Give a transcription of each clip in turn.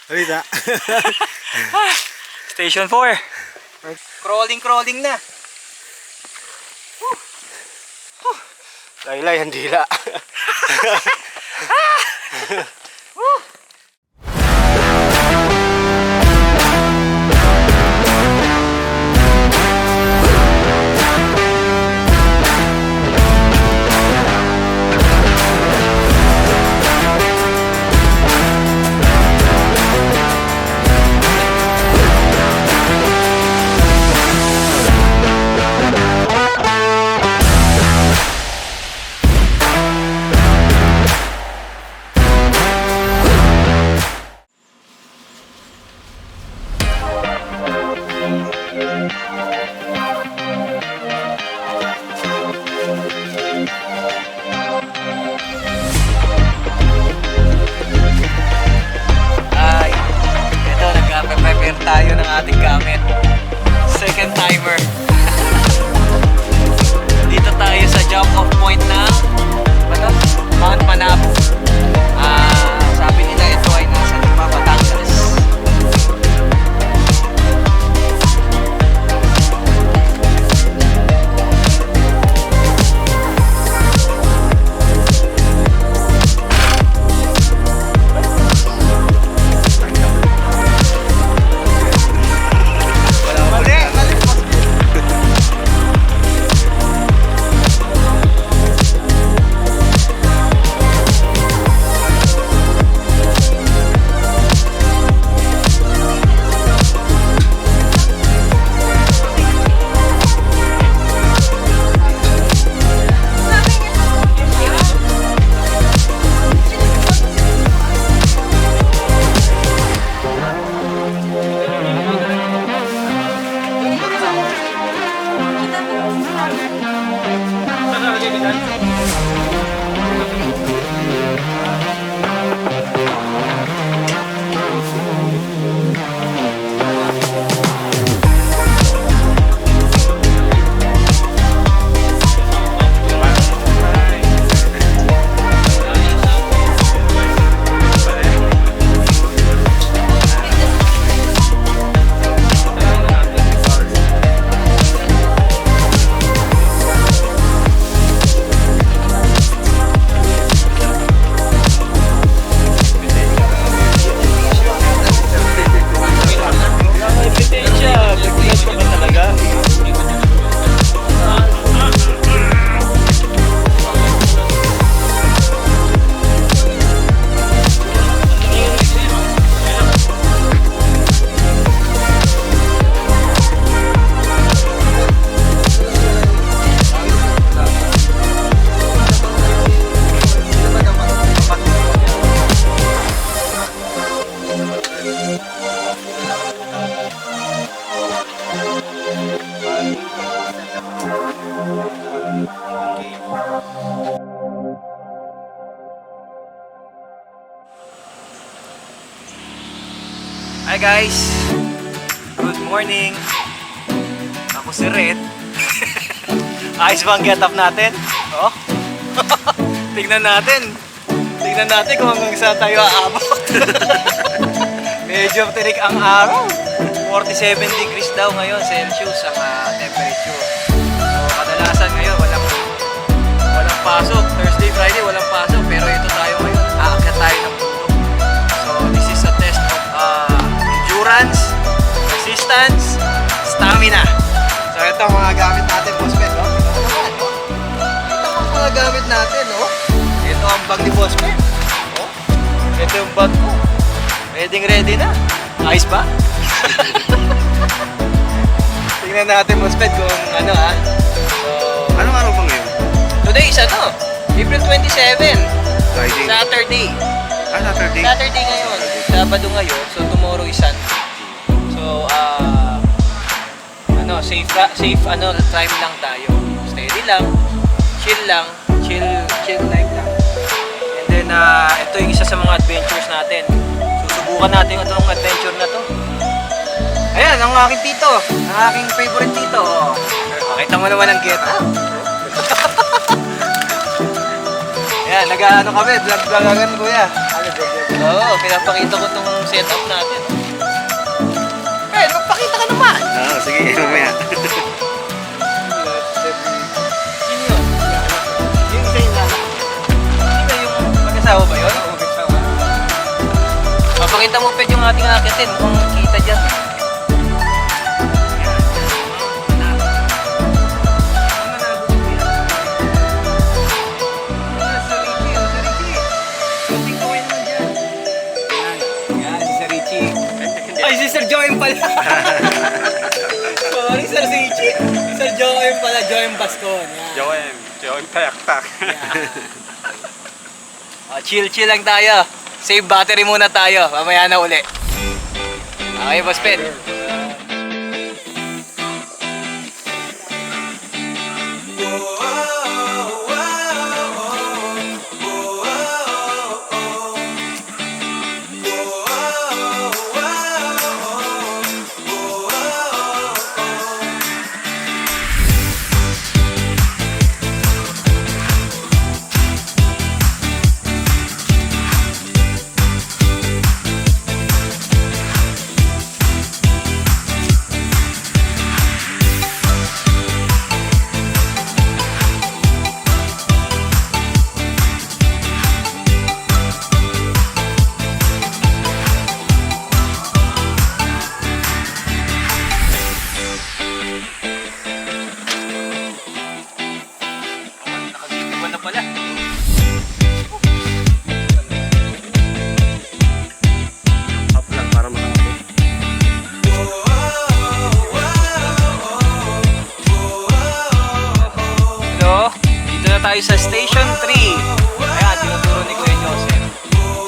Rita. Station 4. Crawling na. Laylay, ang dila. Tayo ng ating gamit. Second timer. Dito tayo sa jump off point ng Mount Manabu. Sabi nila ito ay nasa Batangas. Hi guys! Good morning! Ako si Red. Ayos ba ang get up natin? Oh? Tignan natin kung hanggang saan tayo aabot. Medyo tirik ang araw. 47 degrees daw ngayon Celsius ang temperature. So kadalasan ngayon walang pasok. Thursday, Friday walang pasok. Pero ito tayo ngayon. Aakyat tayo ng bundok. So this is a test of endurance, resistance, stamina. So ito ang mga gamit natin, Boss Ben, no? Ito ang mga gamit natin, no? Ito ang bag ni Boss Ben. Oh? Ito yung bag ko. Ready na. Ayos ba? Tingnan natin, Boss Ben, kung ano So, Anong araw ba ngayon? today is April 27. Friday. Saturday. Saturday. Saturday ngayon. Sabado ngayon. So tomorrow is Sunday. So safe time lang tayo. Steady lang. Chill life lang. And then ito yung isa sa mga adventures natin. Susubukan natin itong adventure na to. Ayan, ang aking tito. Ang aking favorite tito. Makita mo naman ang get up. Ayan, nag-ano kami, vlog-vlogan kuya. Ano, vlog-vlog. Oo, pinapakita ko itong setup natin. Eh, magpakita ka naman! Sige, mamaya. Sino yun? Yung isa yung nana. Sino yung mag-asawa ba yun? Oo, mag-asawa. Mapakita mo pwede yung ating akitin. Mukhang kita dyan. Ay, si Sir Joem pala. Sorry, Sir Richie. Sir Joem pala, Joem Bascon. Yan. Joem tayak-tak. Chill lang tayo. Save battery muna tayo. Mamaya na uli. Okay, Boss Ped. Nakasipan na pala. Up lang para makakapit. Hello? Dito na tayo sa Station 3. Ayan, tinuturo ni Kuya Joseph.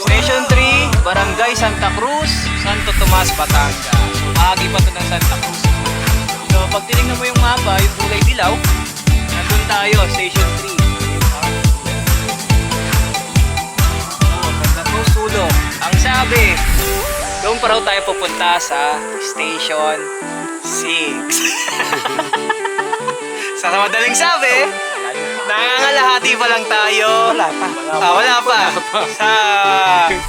Station 3, Barangay Santa Cruz, Santo Tomas, Batangas. So, bahagi pa ito ng Santa Cruz. So, pag tinignan mo yung mapa, yung kulay dilaw, nandun tayo, Station 3. Santa Cruz, Sulok. Ang sabi, doon pa raw tayo pupunta sa Station 6. Sa madaling sabi, nangangalahati pa lang tayo. Wala pa. Wala pa.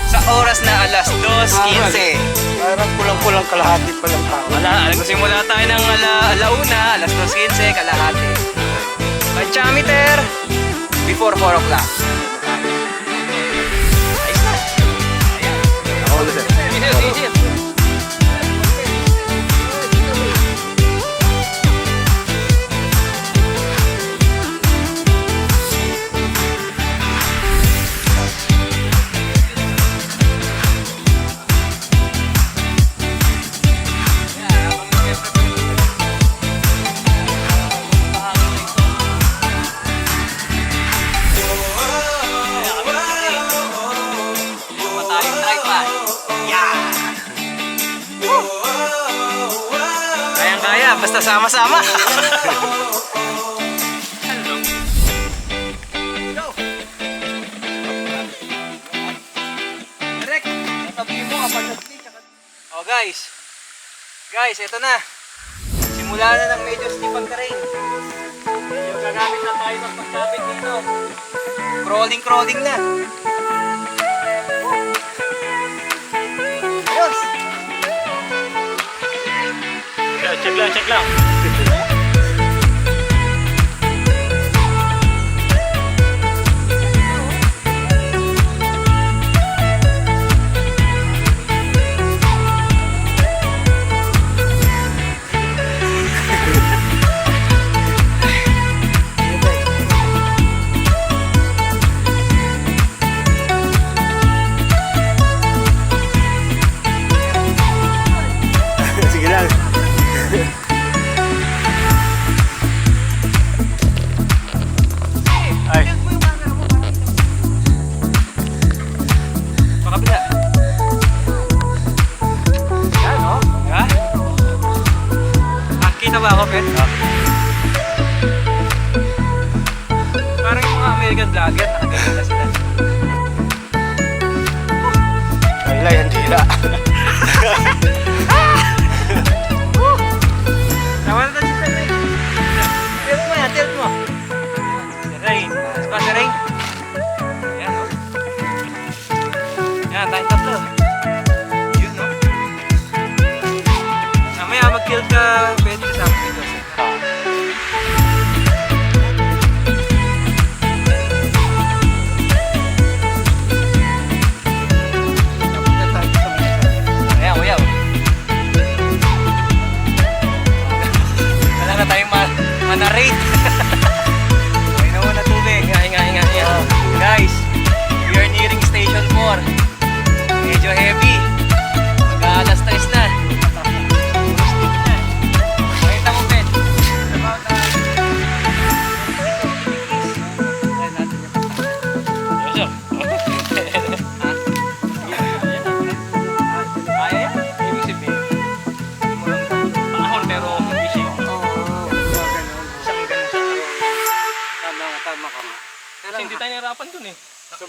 Sa oras na alas 2:15. Parang kulang-kulang kalahati pa lang tao. Wala, simula tayo ng alauna, alas 2:15, kalahati. Pantsameter, before 4 o'clock. Ayos na. Ayan. Ako ulit. Legit. Kayang-kaya, basta sama-sama. Oh guys, ito na. Simula na ng medyo steep ang terrain. Medyo gagamit na tayo ng pagkapit dito. Crawling na. Ayos! Check lang. Sige lang. Ay. Pakabila. Yan, no? Ha? Nakikita ba ako, Pet? Parang yung mga American vlogger, nakikita sila. Kaila yan, dila. Tama na tayo sa Rain. Tilt mo yan, tilt mo. Si Rain. Si Rain. Yan, no? Yan, tayo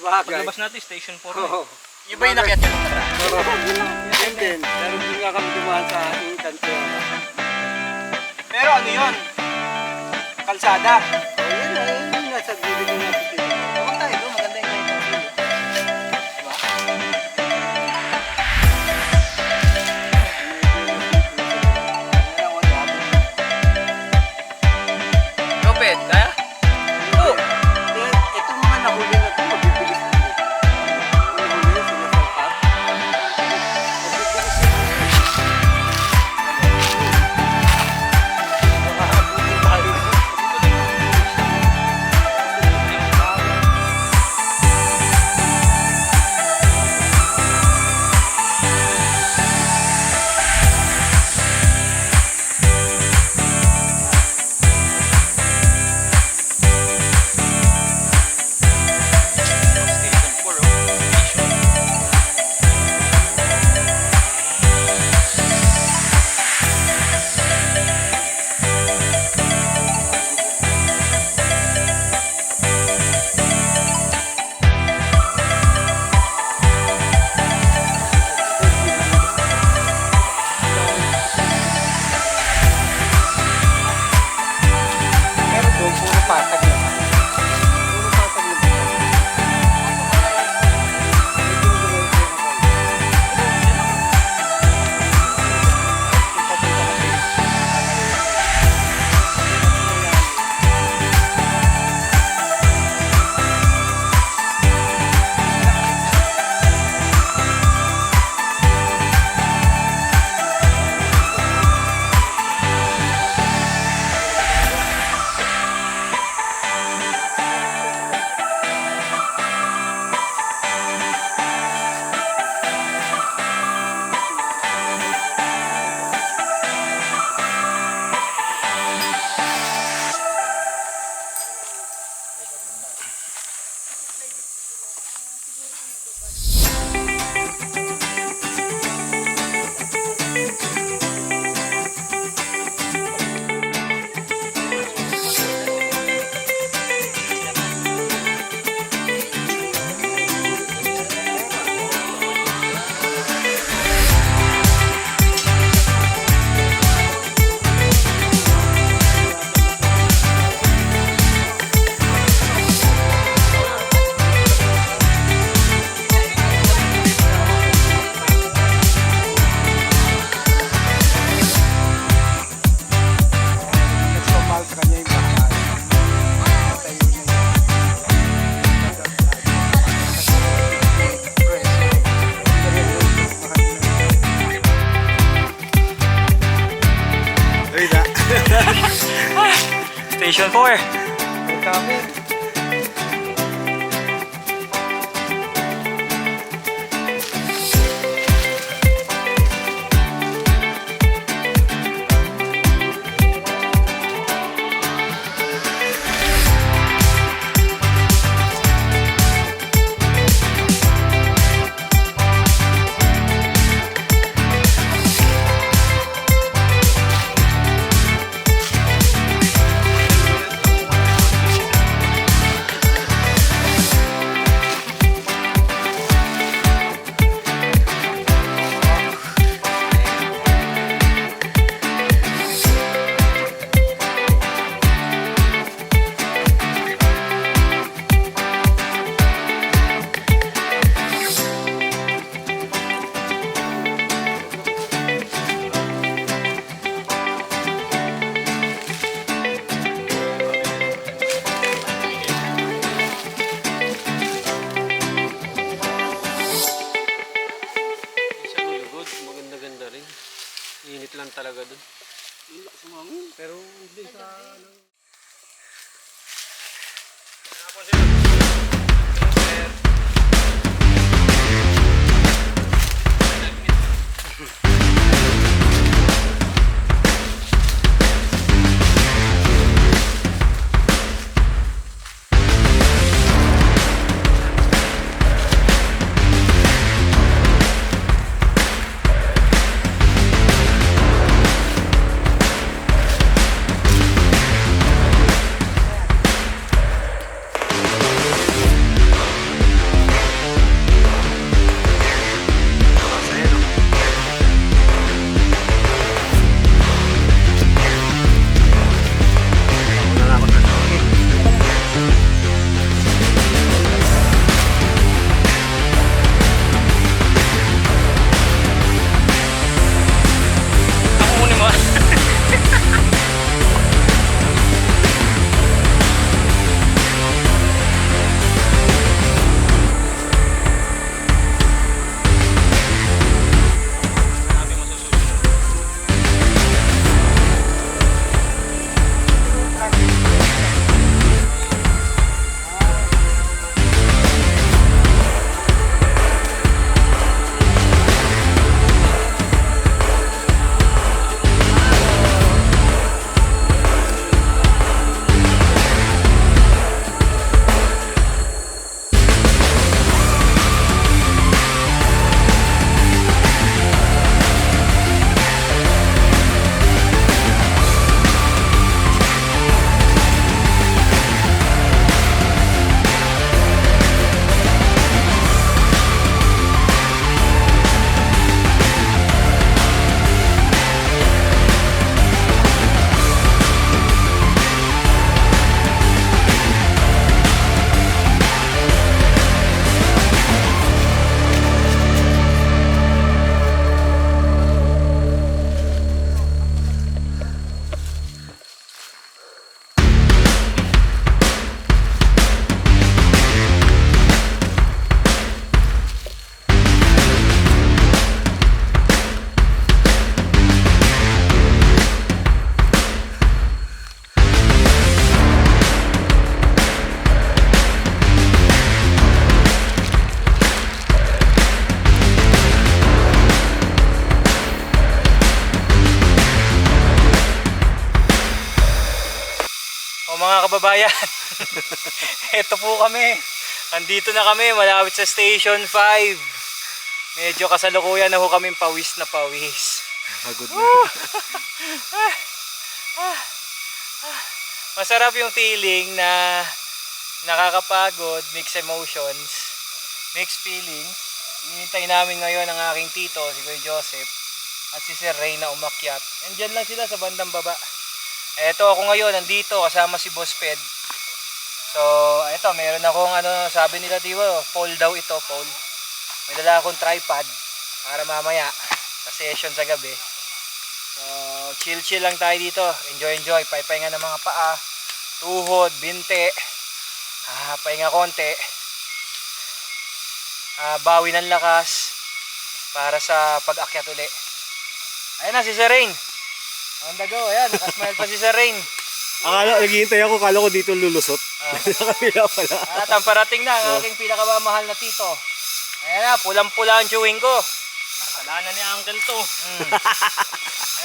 bagay. Paglabas natin, station 4 Oo. Yung ba yung nakiat nyo? Yan din. Meron din nga kami dumaan sa ating kanto. Pero ano yun? Kalsada. Oh, yun na. Yun yung nasa gilid ng natin dito. Huwag tayo doon, maganda yung kahit ang view. Diba? Lopet, kaya? Oo. Ito mga nahuli na ito, mabibilis na ito. Nahuli, sinasalpak. Mabibilis na ito. Makakabutin tayo. Station 4 Pero doon, puro patag lang. Puro patag lang. Nagpamahal sa kanya yung bahay. Tayo na yun. Ay na. Station 4. Ang kami. Maganda-ganda rin. Init lang talaga dun. Pero hindi sa... mga kababayan, ito po kami. Andito na kami, malapit sa Station 5. Medyo kasalukuyan na ho kaming pawis na pawis. Pagod na. Masarap yung feeling na nakakapagod, mixed emotions, mixed feelings. Hinihintay namin ngayon ang aking tito, si Kuya Joseph, at si Sir Ray na umakyat. Nandyan lang sila sa bandang baba. Eto ako ngayon, nandito kasama si Boss Ped. So, eto, meron akong sabi nila diba, pole daw ito, pole. May dala akong tripod para mamaya sa session sa gabi. So, chill lang tayo dito. Enjoy. Pahinga ng mga paa, tuhod, binte. Pahinga konti. Bawi ng lakas para sa pag-akyat uli. Ayan na si Sir Rain. On the go, ayan, nakasmile pa si Sir Rain. Naghihintay ako, kala ko dito lulusot. Nakapila pala. At ang parating na ang aking pinakamamahal na tito. Ayan na, pulang-pula ang chewing ko. Kasalanan ni Uncle to.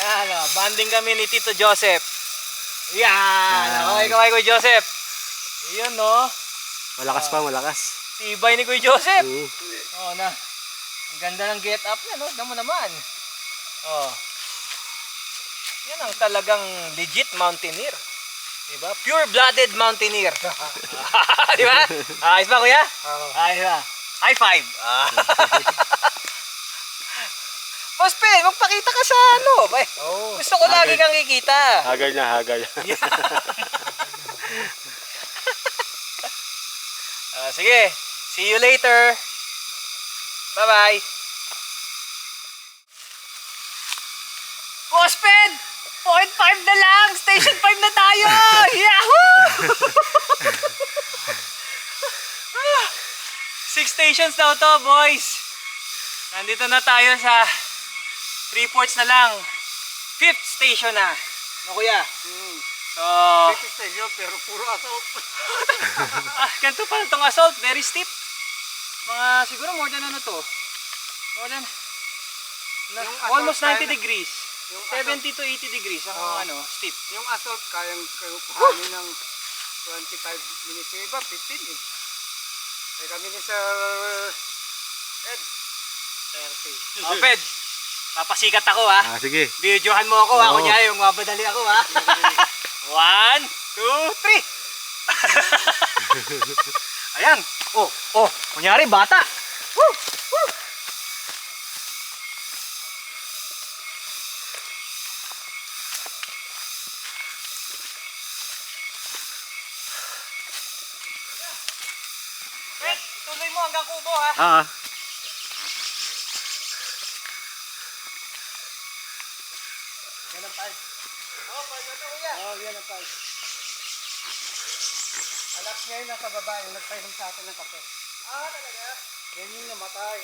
Ayan, banding kami ni Tito Joseph. Yan, okay kamay Kuya Joseph. Iyon no. Malakas pa, malakas. Tibay ni Kuya Joseph. Oo. Na. Ang ganda ng get up niya, no? Damo naman. Yan ang talagang legit mountaineer. Diba? Pure-blooded mountaineer. Diba? Ayos ba, kuya? Ayos ba? High five. Boss Pen, magpakita ka sa gusto ko lagi kang kikita. Hagal niya. Sige. See you later. Bye-bye. Boss Pen! 0.5 na lang! Station 5 na tayo! Yahoo! 6 stations daw to, boys. Nandito na tayo sa 3 ports na lang. 5th station na. No, kuya? So, 5th station pero puro assault. ganito pala itong assault. Very steep. Siguro more than to? More than almost 90 degrees. 70 to 80 degrees ang steep. Yung assault kayang kuhanin ng 25 minutes. Yung iba 15 eh. Kaya kami ni Sir Ed 30. Ped, papasikat ako ha. Sige. Videohan mo ako ha. Kunyari yung mabadali ako ha. 1, 2, 3. Ayan. Kunyari bata. Woo! Woo! Ituloy mo hanggang kubo ha. Yan ang 5. 5 na to kuya. Yan ang 5. Anak niya yung nasa baba, yung nagpainom sa atin ng kape. Talaga? Yan yung namatay.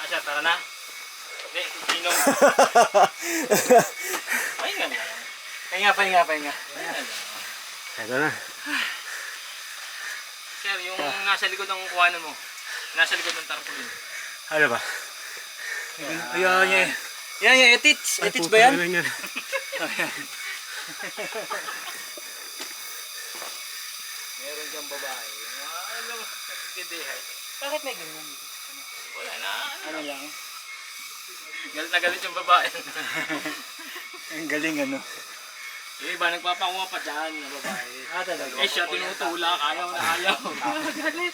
Asya, tara na. Hindi, inom. Pahinga na lang. Pahinga. Ito na. Sir, yung nasa likod ng kuhanan mo. Nasa likod ng tarpaulin. Ano ba? Yan, etits. Etits ba yan? Meron diyang babae. Alam mo, nagdidehay. Bakit may ganyan dito? Wala na. Ano lang? Galit na galit yung babae. Ang galing Yung iba nagpapakuha pa dyan na babae. Talaga? Eh siya tinutulak, ayaw na ayaw. Galit.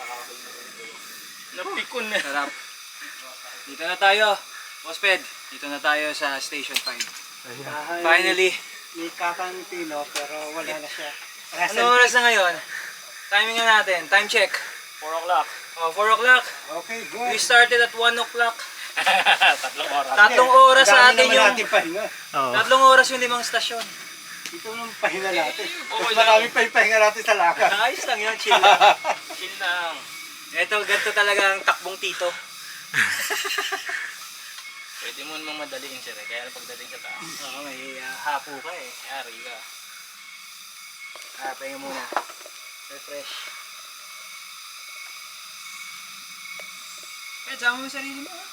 Napikon na. Sarap. Dito na tayo. Boss Ped, dito na tayo sa Station 5. Finally. May kakang pino pero wala na siya. Ano oras na ngayon? Timing na natin. Time check. 4 o'clock. Oh, 4 o'clock. Okay, We good. started at 1 o'clock. 3 oras. 3 oras sa Dami atin naman yung... natin pahinga. Oo. 3 oras yung 5 stasyon. Ito nung pahinga natin. okay Mas lang. marami pa yung pahinga natin sa lakad. Ayos lang yun, chill lang. Chill lang. Ito, ganito talaga ang takbong tito. Pwede mo namang madaliin sir. Kaya pagdating sa taas. Oo, may hapo ka eh. Yari ka. Pahinga muna. Refresh. Sama mo yung sarili mo ha.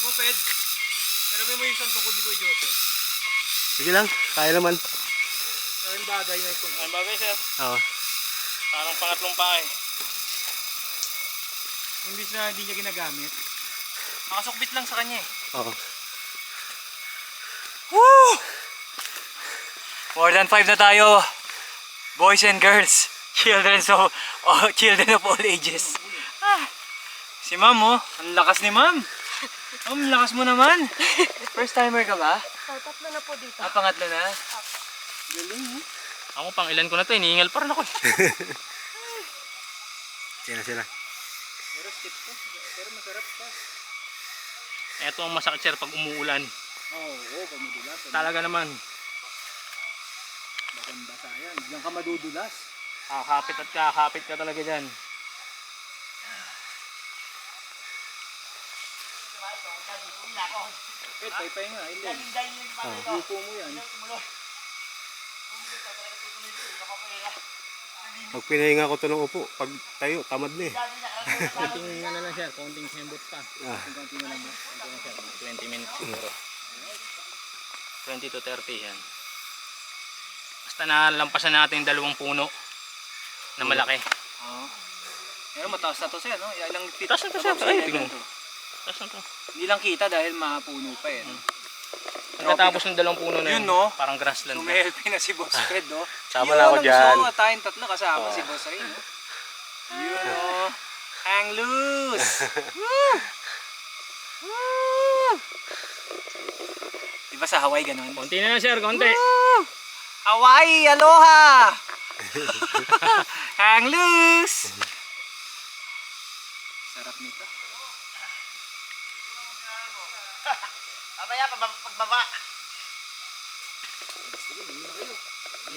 Mo, Ped. Marami mo yung isang tungkod ni Kuya Joseph. Sige lang, kaya naman. Maraming bagay na itong. Ang bagay sir. Oo. Parang pangatlong pa eh. Imbis na hindi niya ginagamit. Nakasukbit lang sa kanya eh. Oo. Woo! More than 5 na tayo. Boys and girls. Children of all ages. Si Ma'am oh. Ang lakas ni Ma'am. Ma'am, lakas mo naman. First timer ka ba? Tatlo na po dito. Pangatlo na. Ako pang ilan ko na to. Iniingal pa rin ako eh. Sila. Pero stiff to. Pero masarap pa. Ito ang masakit sir pag umuulan. Oo, pamadulas. Talaga naman. Maganda sa yan. Diyan ka madudulas. Kakapit at kakapit ka talaga dyan. Ped, paypay nga. Hindi. Grupo mo yan. Pag pinahinga ko ito ng upo, pag tayo, tamad na eh. Konting ano lang sir. Konting sembot pa. Ah, Konting na lang ba? Konting na sir. 20 minutes siguro. 20 to 30 yan. Basta nalampasan natin yung 2 puno na malaki. Oo. Pero mataas na to siya, no? Ilang feet? Taas na to, sir. above sea Ay, level tingnan. to. Tapos na to. Hindi lang kita dahil mapuno pa eh. No? Pagkatapos ng 2 puno na Yun, no? parang grassland na. Sumelfie na si Boss Fred, no? Sama na ako dyan. Yun, tayong tatlo kasama si Boss Ray, no? Yun, no? Hang loose! Woo! Woo! Diba sa Hawaii ganun? Konti na lang sir, konti. Woo! Hawaii, aloha! Hang loose! Sarap nito. Mamaya, pagbaba. Sige,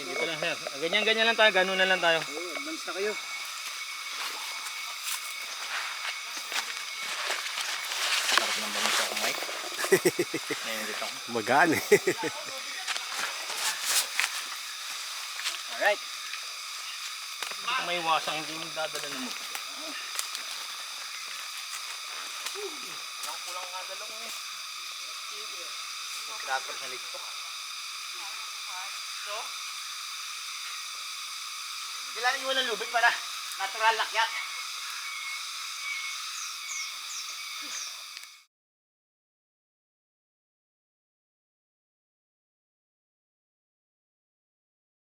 dito lang sir. Ganyan-ganyan lang tayo, ganun na lang tayo. Oo, advance na kayo. Sarap ng bangus ako, Mike. Ngayon dito ako. magaan eh. Alright. Hindi ko may iwasang hindi mo dadala ng mo. Kulang nga dalawang eh. Dapat na lig to. Kailangan iwan ng lubid para natural lakyat.